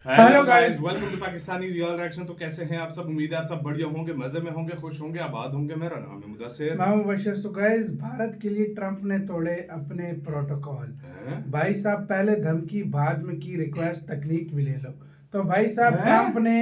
Hello guys, welcome to Pakistani real reaction. तो कैसे हैं आप सब? उम्मीद है आप सब बढ़िया होंगे, मजे में होंगे, खुश होंगे, आबाद होंगे। मेरा नाम है मुदस्सिर। मैं हूं बशीर। सो गाइस, भारत के लिए ट्रंप ने तोड़े अपने प्रोटोकॉल। भाई साहब, पहले धमकी बाद में की रिक्वेस्ट, तकनीक भी ले लो। तो भाई साहब, ट्रंप ने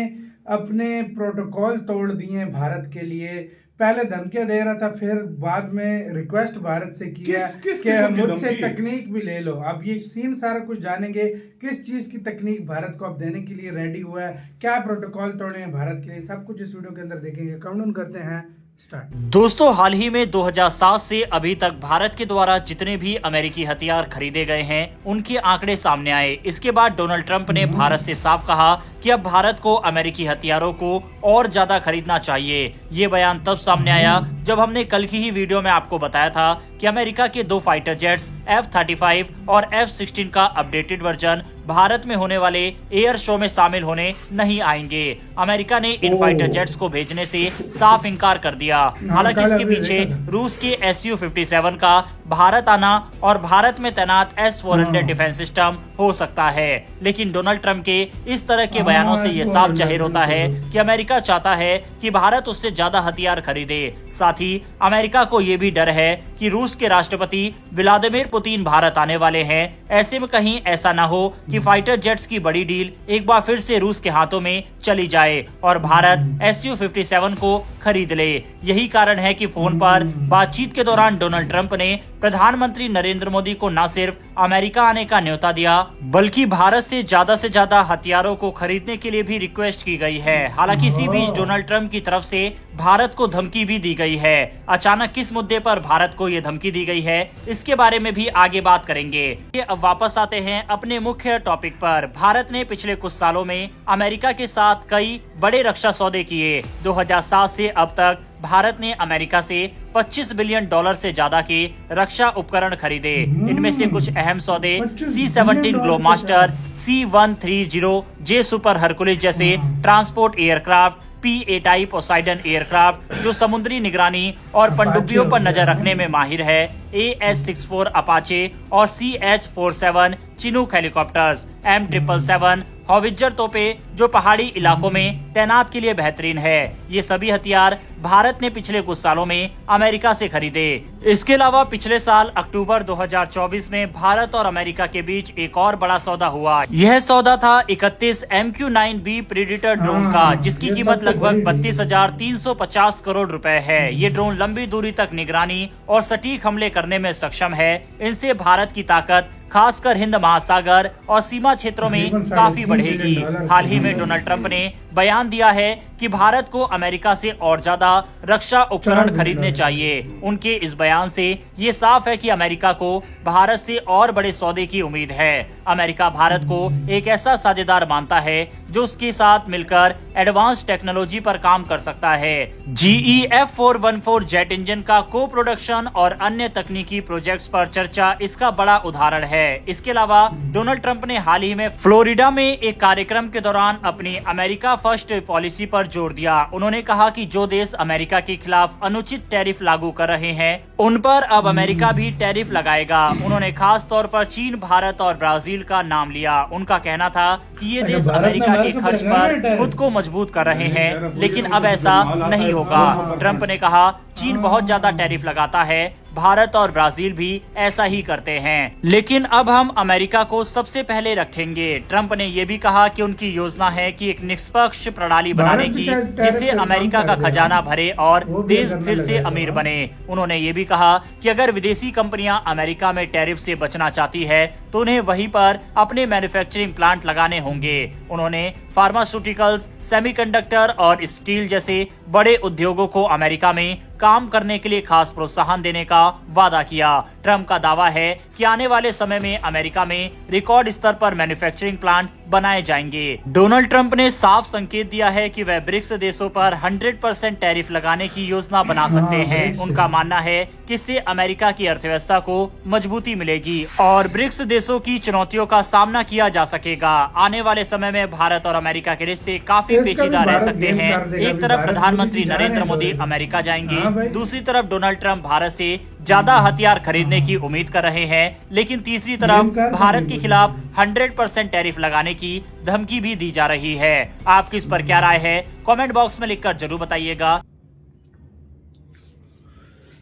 अपने प्रोटोकॉल तोड़ दिए भारत के लिए। पहले धमकियां दे रहा था, फिर बाद में रिक्वेस्ट भारत से किया कि मुझसे तकनीक भी ले लो। अब ये सीन सारा कुछ जानेंगे, किस चीज की तकनीक भारत को अब देने के लिए रेडी हुआ है, क्या प्रोटोकॉल तोड़े हैं भारत के लिए, सब कुछ इस वीडियो के अंदर देखेंगे। काउंटडाउन करते हैं स्टार्ट। दोस्तों, हाल ही में 2007 से अभी तक भारत के द्वारा जितने भी अमेरिकी हथियार खरीदे गए हैं उनके आंकड़े सामने आए। इसके बाद डोनाल्ड ट्रंप ने भारत से साफ कहा कि अब भारत को अमेरिकी हथियारों को और ज्यादा खरीदना चाहिए। ये बयान तब सामने आया जब हमने कल की ही वीडियो में आपको बताया था कि अमेरिका के 2 फाइटर जेट्स F-35 और F-16 का अपडेटेड वर्जन भारत में होने वाले एयर शो में शामिल होने नहीं आएंगे। अमेरिका ने इन फाइटर जेट्स को भेजने से साफ इनकार कर दिया। हालांकि इसके पीछे रूस के Su-57 का भारत आना और भारत में तैनात S-400 डिफेंस सिस्टम हो सकता है। लेकिन डोनाल्ड ट्रंप के इस तरह के बयानों से यह साफ जाहिर होता है कि अमेरिका चाहता है कि भारत उससे ज्यादा हथियार खरीदे। साथ ही अमेरिका को यह भी डर है कि रूस के राष्ट्रपति व्लादिमीर पुतिन भारत आने वाले हैं। ऐसे में कहीं ऐसा न हो कि फाइटर जेट्स की बड़ी डील एक बार फिर से रूस के हाथों में चली जाए और भारत Su-57 को खरीद ले। यही कारण है कि फोन पर बातचीत के दौरान डोनाल्ड ट्रंप ने प्रधानमंत्री नरेंद्र मोदी को न सिर्फ अमेरिका आने का न्योता दिया, बल्कि भारत से ज्यादा हथियारों को खरीदने के लिए भी रिक्वेस्ट की गई है। हालांकि इसी बीच डोनाल्ड ट्रंप की तरफ से भारत को धमकी भी दी गई है। अचानक किस मुद्दे पर भारत को ये धमकी दी गई है, इसके बारे में भी आगे बात करेंगे। अब वापस आते हैं अपने मुख्य टॉपिक पर। भारत ने पिछले कुछ सालों में अमेरिका के साथ कई बड़े रक्षा सौदे किए। 2007 से अब तक भारत ने अमेरिका से $25 बिलियन से ज्यादा के रक्षा उपकरण खरीदे। इनमें से कुछ अहम सौदे C-17 Globemaster, C-130J super Hercules जैसे transport aircraft, P-A type Poseidon aircraft जो समुद्री निगरानी और पनडुब्बियों पर नजर रखने में माहिर है, AS-64 अपाचे और CH-47 Chinook helicopters, M777 howitzer तोपे जो पहाड़ी इलाकों में तैनात के लिए बेहतरीन है। ये सभी हथियार भारत ने पिछले कुछ सालों में अमेरिका से खरीदे। इसके अलावा पिछले साल अक्टूबर 2024 में भारत और अमेरिका के बीच एक और बड़ा सौदा हुआ। यह सौदा था 31 MQ-9B प्रेडेटर ड्रोन का, जिसकी कीमत लगभग 32,350 करोड़ रुपए है। ये ड्रोन लंबी दूरी तक निगरानी और सटीक हमले करने में सक्षम है। इनसे भारत की ताकत खासकर हिंद महासागर और सीमा क्षेत्रों में काफी बढ़ेगी। हाल ही में डोनाल्ड ट्रंप ने बयान दिया है कि भारत को अमेरिका से और ज्यादा रक्षा उपकरण खरीदने चाहिए। उनके इस बयान से ये साफ है कि अमेरिका को भारत से और बड़े सौदे की उम्मीद है। अमेरिका भारत को एक ऐसा साझेदार मानता है जो उसके साथ मिलकर एडवांस टेक्नोलॉजी पर काम कर सकता है। GE F414 जेट इंजन का को प्रोडक्शन और अन्य तकनीकी प्रोजेक्ट्स पर चर्चा इसका बड़ा उदाहरण है। इसके अलावा डोनाल्ड ट्रंप ने हाल ही में फ्लोरिडा में एक कार्यक्रम के दौरान अपनी अमेरिका फर्स्ट पॉलिसी पर जोर दिया। उन्होंने कहा कि जो देश अमेरिका के खिलाफ अनुचित टैरिफ लागू कर रहे हैं उन पर अब अमेरिका भी टैरिफ लगाएगा। उन्होंने खास तौर पर चीन, भारत और ब्राजील का नाम लिया। उनका कहना था कि ये देश अमेरिका के खर्च पर खुद को मजबूत कर रहे हैं, लेकिन अब ऐसा नहीं होगा। ट्रंप ने कहा चीन बहुत ज्यादा टैरिफ लगाता है, भारत और ब्राजील भी ऐसा ही करते हैं, लेकिन अब हम अमेरिका को सबसे पहले रखेंगे। ट्रंप ने यह भी कहा कि उनकी योजना है कि एक निष्पक्ष प्रणाली बनाने की जिससे अमेरिका का खजाना भरे और देश फिर से अमीर बने। उन्होंने ये भी कहा कि अगर विदेशी कंपनियां अमेरिका में टैरिफ से बचना चाहती है तो उन्हें वहीं पर अपने मैन्युफैक्चरिंग प्लांट लगाने होंगे। उन्होंने फार्मास्यूटिकल्स, सेमीकंडक्टर और स्टील जैसे बड़े उद्योगों को अमेरिका में काम करने के लिए खास प्रोत्साहन देने का वादा किया। ट्रंप का दावा है कि आने वाले समय में अमेरिका में रिकॉर्ड स्तर पर मैन्युफैक्चरिंग प्लांट बनाए जाएंगे। डोनाल्ड ट्रंप ने साफ संकेत दिया है कि वह ब्रिक्स देशों पर 100% टैरिफ लगाने की योजना बना सकते हैं। उनका मानना है कि इससे अमेरिका की अर्थव्यवस्था को मजबूती मिलेगी और ब्रिक्स देशों की चुनौतियों का सामना किया जा सकेगा। आने वाले समय में भारत और अमेरिका के रिश्ते काफी पेचीदा रह सकते हैं। एक तरफ प्रधानमंत्री नरेंद्र मोदी अमेरिका जाएंगे, दूसरी तरफ डोनाल्ड ट्रंप भारत से ज्यादा हथियार खरीदने की उम्मीद कर रहे हैं, लेकिन तीसरी तरफ भारत के खिलाफ 100% टैरिफ लगाने की धमकी भी दी जा रही है। आपकी इस पर क्या राय है, कमेंट बॉक्स में लिखकर जरूर बताइएगा।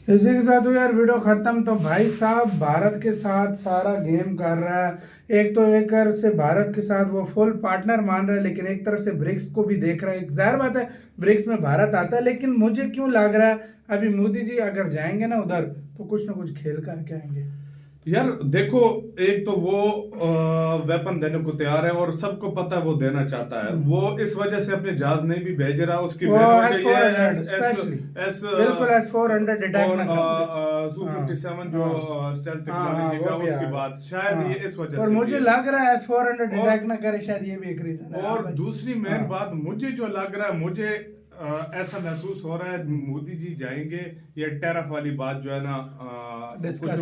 इसी के साथ यार वीडियो खत्म। तो भाई साहब भारत के साथ सारा गेम कर रहा है, एक तो एक तरह से भारत के साथ वो फुल पार्टनर मान रहा है, लेकिन एक तरफ से ब्रिक्स को भी देख रहा है। जाहिर बात है ब्रिक्स में भारत आता है, लेकिन मुझे क्यों लग रहा है अभी मोदी जी अगर जाएंगे ना उधर तो कुछ ना कुछ खेल करके आएंगे। यार देखो, एक तो वो वेपन देने को तैयार है और सबको पता है वो देना चाहता है। वो इस वजह से अपने जहाज नहीं भी भेज रहा, उसकी बिल्कुल S-400 अटैक Su-57 जो स्टेल्थ टेक्नोलॉजी का, उसकी बात शायद ये इस वजह से। और मुझे लग रहा है S-400 अटैक ना करे, शायद ये भी एक रीजन है। और दूसरी मेन बात मुझे जो लग रहा है, मुझे ऐसा महसूस हो रहा है मोदी जी जाएंगे, ये टैरिफ वाली बात जो है ना डिस्कस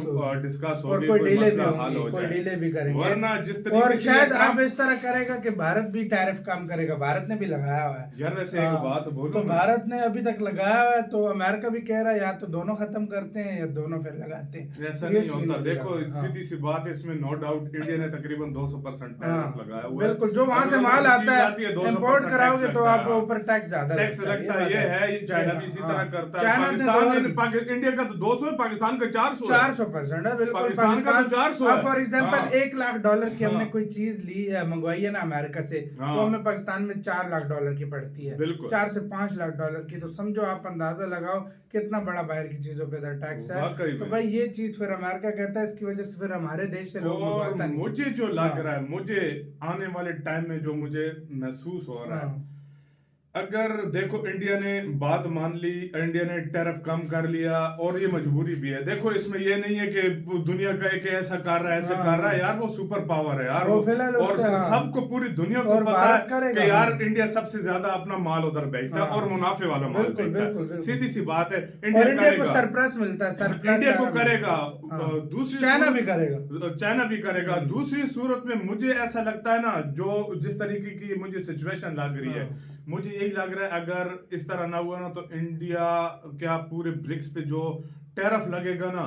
होगी, कोई मसला हल हो जाए, डिले भी करेंगे। वरना जिस तरीके और से शायद अब इस तरह करेगा कि भारत भी टैरिफ कम करेगा। भारत ने भी लगाया हुआ है यार। वैसे एक बात बोलूं, तो भारत ने अभी तक लगाया हुआ है, तो अमेरिका भी कह रहा है या तो दोनों खत्म करते हैं या दोनों फिर लगाते हैं। ऐसा नहीं होता। देखो सीधी सी बात है, इसमें नो डाउट इंडिया ने तकरीबन 200% टैरिफ लगाया हुआ है। बिल्कुल, जो वहां से माल आता है इंपोर्ट कराओगे तो आपको ऊपर टैक्स ज्यादा लगता है। ये है, चाइना भी इसी तरह करता है। पाकिस्तान इंडिया का तो 200 है, पाकिस्तान का 400% है। बिल्कुल, पाकिस्तान का तो 400 है। फॉर एग्जांपल $1 लाख की हमने कोई चीज ली है, मंगवाई है ना अमेरिका से, तो हमें पाकिस्तान में $4 लाख की पड़ती है। 4 से $5 लाख की। तो समझो आप अंदाजा लगाओ कितना बड़ा बाहर की चीजों पे टैक्स है। तो भाई ये चीज फिर अमेरिका कहता है, इसकी वजह से फिर हमारे देश से लोग मंगवाता नहीं। मुझे जो लग रहा है, मुझे आने वाले टाइम में जो मुझे महसूस हो रहा है, अगर देखो इंडिया ने बात मान ली, इंडिया ने टैरिफ कम कर लिया, और ये मजबूरी भी है। देखो इसमें ये नहीं है कि दुनिया का एक ऐसा कर रहा है, ऐसा कर रहा है यार, वो सुपर पावर है यार, और सबको पूरी दुनिया को पता है कि यार इंडिया सबसे ज्यादा अपना माल उधर बेचता है और मुनाफे वाला माल बेचता है। सीधी सी बात है, इंडिया को सरप्लस मिलता है, इंडिया को करेगा, दूसरी चाइना भी करेगा। दूसरी सूरत में मुझे ऐसा लगता है ना, जो जिस तरीके की मुझे सिचुएशन लग रही है, मुझे यही लग रहा है अगर इस तरह ना हुआ ना, तो इंडिया क्या पूरे ब्रिक्स पे जो टैरिफ लगेगा ना,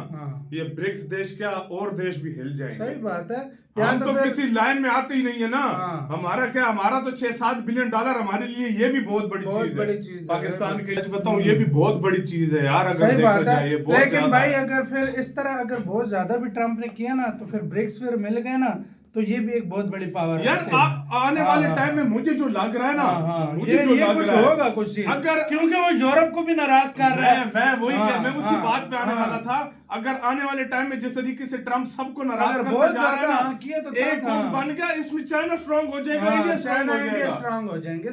ये ब्रिक्स देश क्या और देश भी हिल जाएंगे। सही बात है। हम तो किसी लाइन में आते ही नहीं है ना। हमारा क्या, हमारा तो $6-7 बिलियन हमारे लिए ये भी बहुत बड़ी चीज है। पाकिस्तान के लिए बताऊं, ये भी बहुत बड़ी चीज है यार, अगर देखा जाए ये बहुत। लेकिन भाई अगर फिर इस तरह अगर बहुत ज्यादा भी ट्रम्प ने किया ना, तो फिर ब्रिक्स फिर मिल गए ना, तो ये भी एक बहुत बड़ी पावर यार। आने वाले टाइम में मुझे जो लग रहा है ना, मुझे जो लग रहा है होगा कुछ अगर, क्योंकि वो यूरोप को भी नाराज कर रहा है। मैं उसी बात पे आने वाला था। अगर आने वाले टाइम में जिस तरीके से ट्रम्प सबको नाराज करता जा रहा है ना, तो एक गुट बन गया, इसमें चाइना स्ट्रांग हो जाएगा, इंडिया स्ट्रांग हो जाएंगे,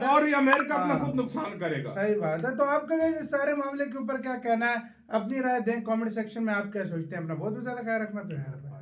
और ये अमेरिका अपना खुद नुकसान करेगा। सही बात है। तो आपका इस सारे मामले के ऊपर क्या कहना है, अपनी राय दें कमेंट सेक्शन में। आप क्या सोचते हैं? अपना बहुत ज्यादा ख्याल रखना। तो यार